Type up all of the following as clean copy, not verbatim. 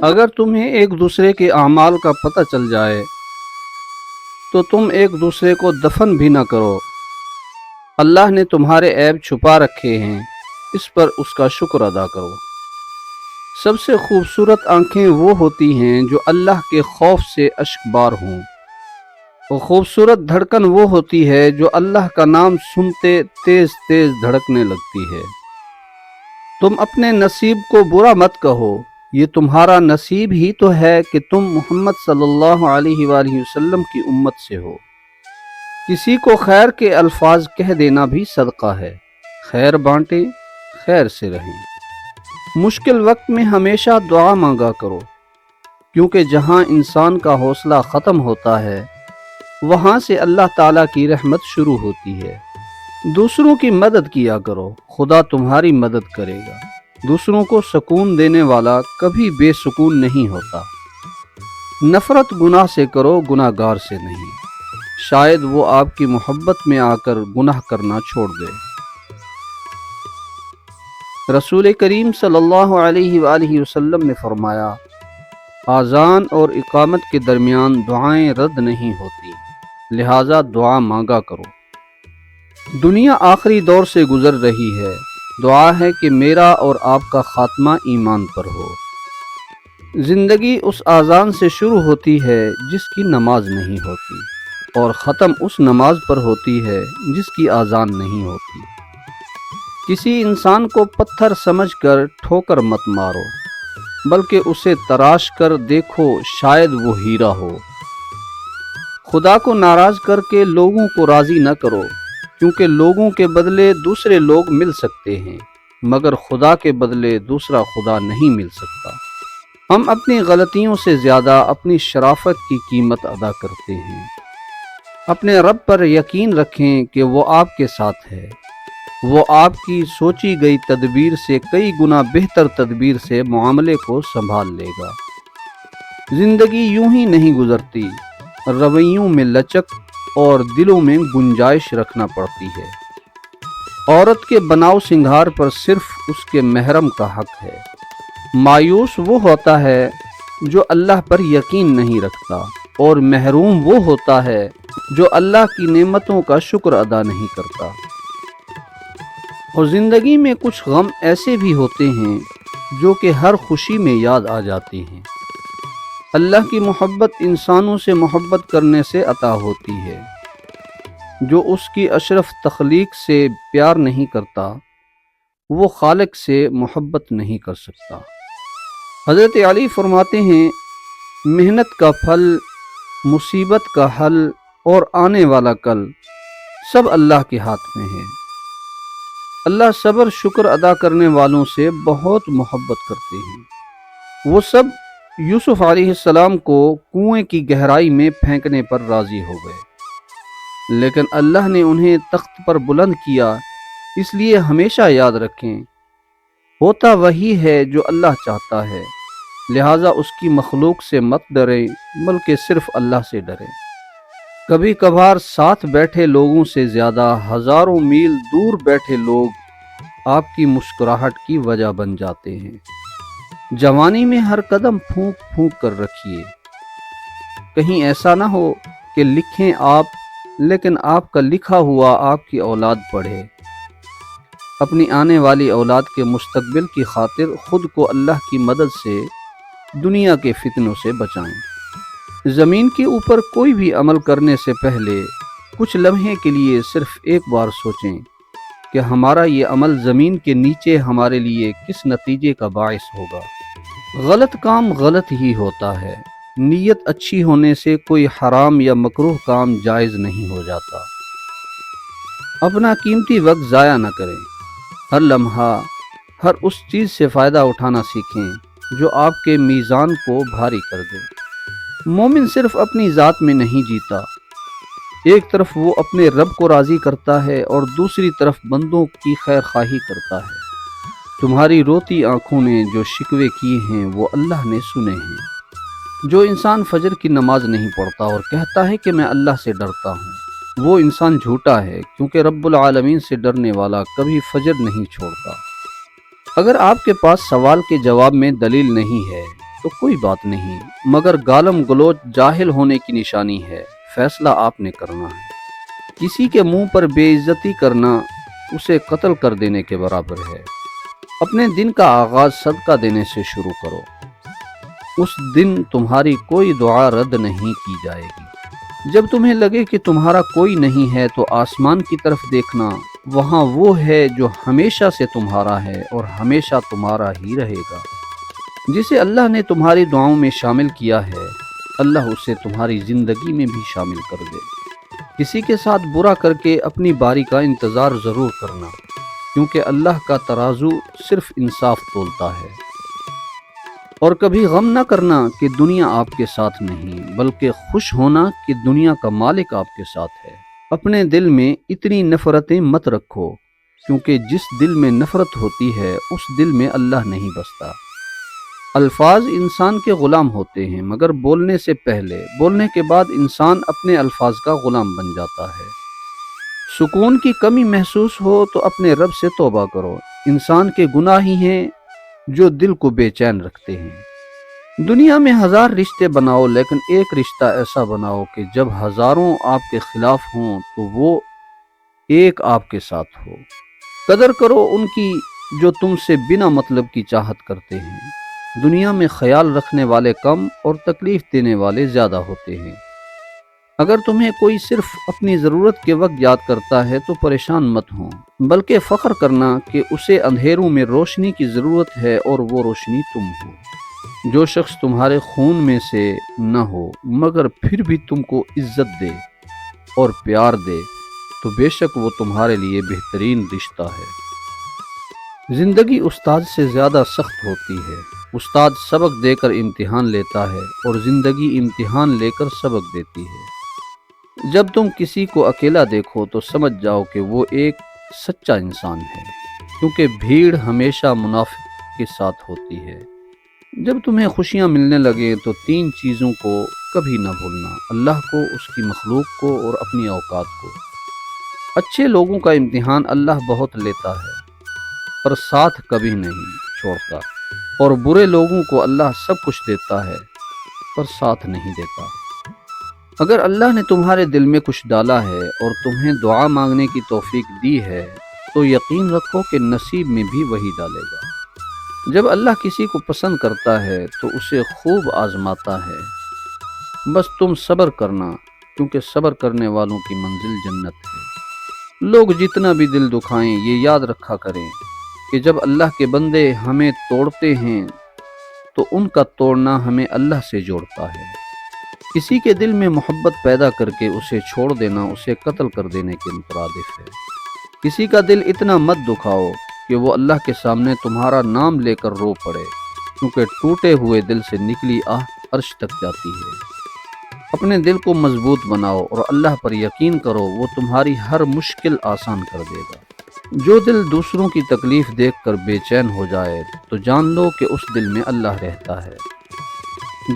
اگر تمہیں ایک دوسرے کے اعمال کا پتہ چل جائے تو تم ایک دوسرے کو دفن بھی نہ کرو۔ اللہ نے تمہارے عیب چھپا رکھے ہیں، اس پر اس کا شکر ادا کرو۔ سب سے خوبصورت آنکھیں وہ ہوتی ہیں جو اللہ کے خوف سے اشکبار ہوں، اور خوبصورت دھڑکن وہ ہوتی ہے جو اللہ کا نام سنتے تیز تیز دھڑکنے لگتی ہے۔ تم اپنے نصیب کو برا مت کہو، یہ تمہارا نصیب ہی تو ہے کہ تم محمد صلی اللہ علیہ وآلہ وسلم کی امت سے ہو۔ کسی کو خیر کے الفاظ کہہ دینا بھی صدقہ ہے۔ خیر بانٹیں، خیر سے رہیں۔ مشکل وقت میں ہمیشہ دعا مانگا کرو، کیونکہ جہاں انسان کا حوصلہ ختم ہوتا ہے وہاں سے اللہ تعالیٰ کی رحمت شروع ہوتی ہے۔ دوسروں کی مدد کیا کرو، خدا تمہاری مدد کرے گا۔ دوسروں کو سکون دینے والا کبھی بے سکون نہیں ہوتا۔ نفرت گناہ سے کرو، گناہ گار سے نہیں، شاید وہ آپ کی محبت میں آ کر گناہ کرنا چھوڑ دے۔ رسول کریم صلی اللہ علیہ وآلہ وسلم نے فرمایا، اذان اور اقامت کے درمیان دعائیں رد نہیں ہوتی، لہٰذا دعا مانگا کرو۔ دنیا آخری دور سے گزر رہی ہے، دعا ہے کہ میرا اور آپ کا خاتمہ ایمان پر ہو۔ زندگی اس اذان سے شروع ہوتی ہے جس کی نماز نہیں ہوتی، اور ختم اس نماز پر ہوتی ہے جس کی اذان نہیں ہوتی۔ کسی انسان کو پتھر سمجھ کر ٹھوکر مت مارو، بلکہ اسے تراش کر دیکھو، شاید وہ ہیرا ہو۔ خدا کو ناراض کر کے لوگوں کو راضی نہ کرو، کیونکہ لوگوں کے بدلے دوسرے لوگ مل سکتے ہیں، مگر خدا کے بدلے دوسرا خدا نہیں مل سکتا۔ ہم اپنی غلطیوں سے زیادہ اپنی شرافت کی قیمت ادا کرتے ہیں۔ اپنے رب پر یقین رکھیں کہ وہ آپ کے ساتھ ہے۔ وہ آپ کی سوچی گئی تدبیر سے کئی گنا بہتر تدبیر سے معاملے کو سنبھال لے گا۔ زندگی یوں ہی نہیں گزرتی، رویوں میں لچک اور دلوں میں گنجائش رکھنا پڑتی ہے۔ عورت کے بناؤ سنگھار پر صرف اس کے محرم کا حق ہے۔ مایوس وہ ہوتا ہے جو اللہ پر یقین نہیں رکھتا، اور محروم وہ ہوتا ہے جو اللہ کی نعمتوں کا شکر ادا نہیں کرتا۔ اور زندگی میں کچھ غم ایسے بھی ہوتے ہیں جو کہ ہر خوشی میں یاد آ جاتے ہیں۔ اللہ کی محبت انسانوں سے محبت کرنے سے عطا ہوتی ہے۔ جو اس کی اشرف تخلیق سے پیار نہیں کرتا، وہ خالق سے محبت نہیں کر سکتا۔ حضرت علی فرماتے ہیں، محنت کا پھل، مصیبت کا حل اور آنے والا کل سب اللہ کے ہاتھ میں ہے۔ اللہ صبر شکر ادا کرنے والوں سے بہت محبت کرتے ہیں۔ وہ سب یوسف علیہ السلام کو کنویں کی گہرائی میں پھینکنے پر راضی ہو گئے، لیکن اللہ نے انہیں تخت پر بلند کیا، اس لیے ہمیشہ یاد رکھیں، ہوتا وہی ہے جو اللہ چاہتا ہے، لہٰذا اس کی مخلوق سے مت ڈریں بلکہ صرف اللہ سے ڈریں۔ کبھی کبھار ساتھ بیٹھے لوگوں سے زیادہ ہزاروں میل دور بیٹھے لوگ آپ کی مسکراہٹ کی وجہ بن جاتے ہیں۔ جوانی میں ہر قدم پھونک پھونک کر رکھیے، کہیں ایسا نہ ہو کہ لکھیں آپ لیکن آپ کا لکھا ہوا آپ کی اولاد پڑھے۔ اپنی آنے والی اولاد کے مستقبل کی خاطر خود کو اللہ کی مدد سے دنیا کے فتنوں سے بچائیں۔ زمین کے اوپر کوئی بھی عمل کرنے سے پہلے کچھ لمحے کے لیے صرف ایک بار سوچیں کہ ہمارا یہ عمل زمین کے نیچے ہمارے لیے کس نتیجے کا باعث ہوگا۔ غلط کام غلط ہی ہوتا ہے، نیت اچھی ہونے سے کوئی حرام یا مکروہ کام جائز نہیں ہو جاتا۔ اپنا قیمتی وقت ضائع نہ کریں، ہر لمحہ ہر اس چیز سے فائدہ اٹھانا سیکھیں جو آپ کے میزان کو بھاری کر دے۔ مومن صرف اپنی ذات میں نہیں جیتا، ایک طرف وہ اپنے رب کو راضی کرتا ہے اور دوسری طرف بندوں کی خیر خواہی کرتا ہے۔ تمہاری روتی آنکھوں نے جو شکوے کیے ہیں وہ اللہ نے سنے ہیں۔ جو انسان فجر کی نماز نہیں پڑھتا اور کہتا ہے کہ میں اللہ سے ڈرتا ہوں، وہ انسان جھوٹا ہے، کیونکہ رب العالمین سے ڈرنے والا کبھی فجر نہیں چھوڑتا۔ اگر آپ کے پاس سوال کے جواب میں دلیل نہیں ہے تو کوئی بات نہیں، مگر گالم گلوچ جاہل ہونے کی نشانی ہے۔ فیصلہ آپ نے کرنا ہے۔ کسی کے منہ پر بے عزتی کرنا اسے قتل کر دینے کے برابر ہے۔ اپنے دن کا آغاز صدقہ دینے سے شروع کرو، اس دن تمہاری کوئی دعا رد نہیں کی جائے گی۔ جب تمہیں لگے کہ تمہارا کوئی نہیں ہے تو آسمان کی طرف دیکھنا، وہاں وہ ہے جو ہمیشہ سے تمہارا ہے اور ہمیشہ تمہارا ہی رہے گا۔ جسے اللہ نے تمہاری دعاؤں میں شامل کیا ہے، اللہ اسے تمہاری زندگی میں بھی شامل کر دے۔ کسی کے ساتھ برا کر کے اپنی باری کا انتظار ضرور کرنا، کیونکہ اللہ کا ترازو صرف انصاف تولتا ہے۔ اور کبھی غم نہ کرنا کہ دنیا آپ کے ساتھ نہیں، بلکہ خوش ہونا کہ دنیا کا مالک آپ کے ساتھ ہے۔ اپنے دل میں اتنی نفرتیں مت رکھو، کیونکہ جس دل میں نفرت ہوتی ہے اس دل میں اللہ نہیں بستا۔ الفاظ انسان کے غلام ہوتے ہیں، مگر بولنے سے پہلے، بولنے کے بعد انسان اپنے الفاظ کا غلام بن جاتا ہے۔ سکون کی کمی محسوس ہو تو اپنے رب سے توبہ کرو۔ انسان کے گناہ ہی ہیں جو دل کو بے چین رکھتے ہیں۔ دنیا میں 1000 رشتے بناؤ، لیکن ایک رشتہ ایسا بناؤ کہ جب ہزاروں آپ کے خلاف ہوں تو وہ ایک آپ کے ساتھ ہو۔ قدر کرو ان کی جو تم سے بنا مطلب کی چاہت کرتے ہیں۔ دنیا میں خیال رکھنے والے کم اور تکلیف دینے والے زیادہ ہوتے ہیں۔ اگر تمہیں کوئی صرف اپنی ضرورت کے وقت یاد کرتا ہے تو پریشان مت ہو، بلکہ فخر کرنا کہ اسے اندھیروں میں روشنی کی ضرورت ہے اور وہ روشنی تم ہو۔ جو شخص تمہارے خون میں سے نہ ہو مگر پھر بھی تم کو عزت دے اور پیار دے تو بے شک وہ تمہارے لیے بہترین رشتہ ہے۔ زندگی استاد سے زیادہ سخت ہوتی ہے۔ استاد سبق دے کر امتحان لیتا ہے اور زندگی امتحان لے کر سبق دیتی ہے۔ جب تم کسی کو اکیلا دیکھو تو سمجھ جاؤ کہ وہ ایک سچا انسان ہے، کیونکہ بھیڑ ہمیشہ منافق کے ساتھ ہوتی ہے۔ جب تمہیں خوشیاں ملنے لگے تو 3 چیزوں کو کبھی نہ بھولنا: اللہ کو، اس کی مخلوق کو اور اپنی اوقات کو۔ اچھے لوگوں کا امتحان اللہ بہت لیتا ہے پر ساتھ کبھی نہیں چھوڑتا، اور برے لوگوں کو اللہ سب کچھ دیتا ہے پر ساتھ نہیں دیتا۔ اگر اللہ نے تمہارے دل میں کچھ ڈالا ہے اور تمہیں دعا مانگنے کی توفیق دی ہے تو یقین رکھو کہ نصیب میں بھی وہی ڈالے گا۔ جب اللہ کسی کو پسند کرتا ہے تو اسے خوب آزماتا ہے۔ بس تم صبر کرنا، کیونکہ صبر کرنے والوں کی منزل جنت ہے۔ لوگ جتنا بھی دل دکھائیں، یہ یاد رکھا کریں کہ جب اللہ کے بندے ہمیں توڑتے ہیں تو ان کا توڑنا ہمیں اللہ سے جوڑتا ہے۔ کسی کے دل میں محبت پیدا کر کے اسے چھوڑ دینا اسے قتل کر دینے کے مترادف ہے۔ کسی کا دل اتنا مت دکھاؤ کہ وہ اللہ کے سامنے تمہارا نام لے کر رو پڑے، کیونکہ ٹوٹے ہوئے دل سے نکلی آہ عرش تک جاتی ہے۔ اپنے دل کو مضبوط بناؤ اور اللہ پر یقین کرو، وہ تمہاری ہر مشکل آسان کر دے گا۔ جو دل دوسروں کی تکلیف دیکھ کر بے چین ہو جائے تو جان لو کہ اس دل میں اللہ رہتا ہے۔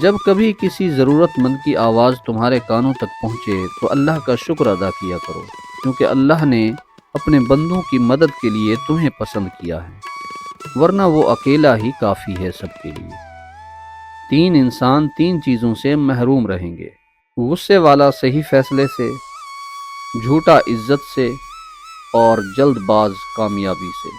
جب کبھی کسی ضرورت مند کی آواز تمہارے کانوں تک پہنچے تو اللہ کا شکر ادا کیا کرو، کیونکہ اللہ نے اپنے بندوں کی مدد کے لیے تمہیں پسند کیا ہے، ورنہ وہ اکیلا ہی کافی ہے سب کے لیے۔ 3 انسان 3 چیزوں سے محروم رہیں گے: غصے والا صحیح فیصلے سے، جھوٹا عزت سے، اور جلد باز کامیابی سے۔